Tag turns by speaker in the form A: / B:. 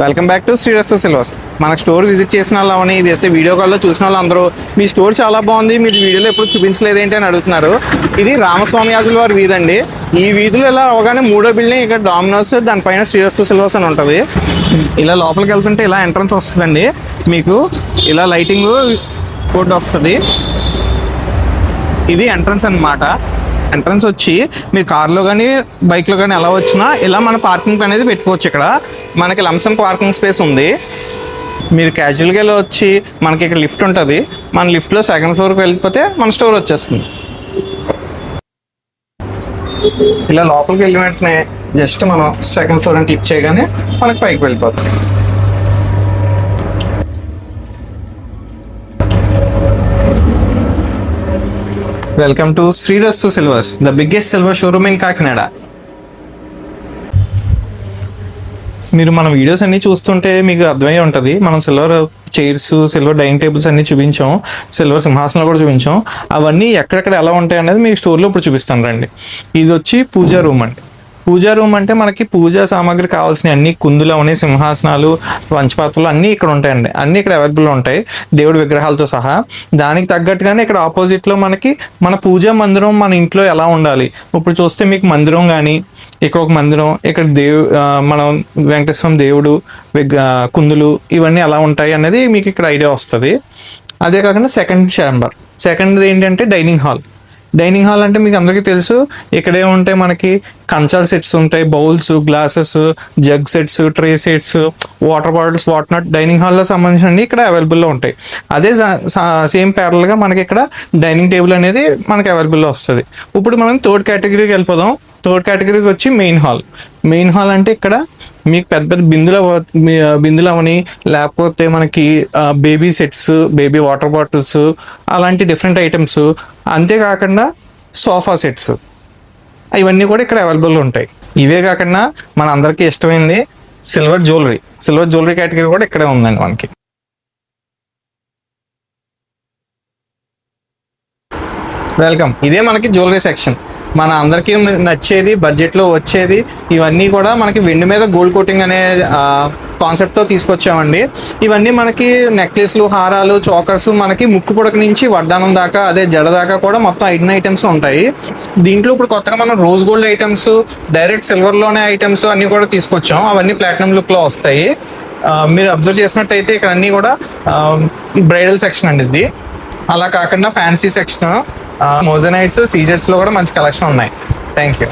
A: Welcome back to Srirastu silvers. మనకు store visit చేసిన వాళ్ళని ఇది అయితే వీడియో కాల్లో చూసిన వాళ్ళు అందరూ మీ స్టోర్ చాలా బాగుంది, మీరు వీడియోలో ఎప్పుడు చూపించలేదు ఏంటి అని అడుగుతున్నారు. ఇది రామస్వామి యాజుల వారి వీధి అండి. ఈ వీధిలో ఇలా అవగానే మూడో బిల్డింగ్ ఇక్కడ డామినోస్, దానిపైన శ్రీరస్తు సిల్వర్స్ అని ఉంటుంది. ఇలా లోపలికి వెళ్తుంటే ఇలా ఎంట్రన్స్ వస్తుందండి. మీకు ఇలా లైటింగ్ బోర్డు వస్తుంది. ఇది ఎంట్రన్స్ అన్నమాట. ఎంట్రన్స్ వచ్చి మీరు కార్లో కానీ బైక్లో కానీ ఎలా వచ్చినా ఇలా మన పార్కింగ్ అనేది పెట్టుకోవచ్చు. ఇక్కడ మనకి లంసమ్ పార్కింగ్ స్పేస్ ఉంది. మీరు క్యాజువల్గా ఇలా వచ్చి మనకి ఇక్కడ లిఫ్ట్ ఉంటుంది. మన లిఫ్ట్లో సెకండ్ ఫ్లోర్కి వెళ్ళిపోతే మన స్టోర్ వచ్చేస్తుంది. ఇలా లోపలికి వెళ్ళిన వెంటనే జస్ట్ మనం సెకండ్ ఫ్లోర్ అని క్లిక్ చేయగానే మనకి పైకి వెళ్ళిపోతుంది. Welcome to Srirastu silvers, the biggest silver showroom in Kakinada. మీరు మన వీడియోస్ అన్ని చూస్తుంటే మీకు అర్థమై ఉంటుంది. మనం silver chairs, silver dining tables అన్ని చూపించాం, సిల్వర్ సింహాసనాలు కూడా చూపించాం. అవన్నీ ఎక్కడెక్కడ ఎలా ఉంటాయి అనేది మీకు స్టోర్లో ఇప్పుడు చూపిస్తాను రండి. ఇది వచ్చి పూజా రూమ్ అండి. పూజా రూమ్ అంటే మనకి పూజా సామాగ్రి కావాల్సిన అన్ని కుందులు అవన్నీ, సింహాసనాలు, పంచపాత్రలు అన్నీ ఇక్కడ ఉంటాయండి. అన్నీ ఇక్కడ అవైలబుల్లో ఉంటాయి, దేవుడి విగ్రహాలతో సహా. దానికి తగ్గట్టుగానే ఇక్కడ ఆపోజిట్లో మనకి మన పూజా మందిరం మన ఇంట్లో ఎలా ఉండాలి. ఇప్పుడు చూస్తే మీకు మందిరం కానీ, ఇక్కడ ఒక మందిరం, ఇక్కడ మనం వెంకటేశ్వర దేవుడు కుందులు ఇవన్నీ ఎలా ఉంటాయి అనేది మీకు ఇక్కడ ఐడియా వస్తుంది. అదే కాకుండా సెకండ్ ఛాంబర్, సెకండ్ ఏంటంటే డైనింగ్ హాల్. డైనింగ్ హాల్ అంటే మీకు అందరికీ తెలుసు, ఇక్కడే ఉంటాయి మనకి కంచాల సెట్స్ ఉంటాయి, bowls, glasses, jug sets, tray sets, water bottles, what not dining హాల్లో సంబంధించినవి ఇక్కడ అవైలబుల్లో ఉంటాయి. అదే సేమ్ ప్యారల్గా మనకి ఇక్కడ డైనింగ్ టేబుల్ అనేది మనకి అవైలబుల్లో వస్తుంది. ఇప్పుడు మనం థర్డ్ కేటగిరీకి వెళ్ళిపోదాం. థర్డ్ కేటగిరీకి వచ్చి మెయిన్ హాల్. మెయిన్ హాల్ అంటే ఇక్కడ మీకు పెద్ద పెద్ద బిందులు అవని, లేకపోతే మనకి baby sets, baby water bottles, అలాంటి డిఫరెంట్ ఐటమ్స్, అంతేకాకుండా సోఫా సెట్స్, ఇవన్నీ కూడా ఇక్కడ అవైలబుల్ ఉంటాయి. ఇవే కాకుండా మన అందరికీ ఇష్టమైంది silver jewellery. Silver jewellery category కూడా ఇక్కడే ఉందండి మనకి. వెల్కమ్. ఇదే మనకి జ్యువెలరీ సెక్షన్. మన అందరికీ నచ్చేది, బడ్జెట్లో వచ్చేది, ఇవన్నీ కూడా మనకి వెండి మీద గోల్డ్ కోటింగ్ అనే కాన్సెప్ట్తో తీసుకొచ్చామండి. ఇవన్నీ మనకి నెక్లెస్లు, హారాలు, చోకర్స్, మనకి ముక్కు పుడక నుంచి వడ్డానం దాకా, అదే జడ దాకా కూడా మొత్తం 5 ఐటమ్స్ ఉంటాయి. దీంట్లో ఇప్పుడు కొత్తగా మనం రోజ్ గోల్డ్ ఐటమ్స్, డైరెక్ట్ సిల్వర్లోనే ఐటమ్స్ అన్నీ కూడా తీసుకొచ్చాం. అవన్నీ ప్లాటినం లుక్లో వస్తాయి. మీరు అబ్జర్వ్ చేసినట్టయితే ఇక్కడ అన్నీ కూడా బ్రైడల్ సెక్షన్ అండి ఇది. అలా కాకుండా ఫ్యాన్సీ సెక్షన్, మోజనైట్స్, సీజెట్స్లో కూడా మంచి కలెక్షన్ ఉన్నాయి. Thank you.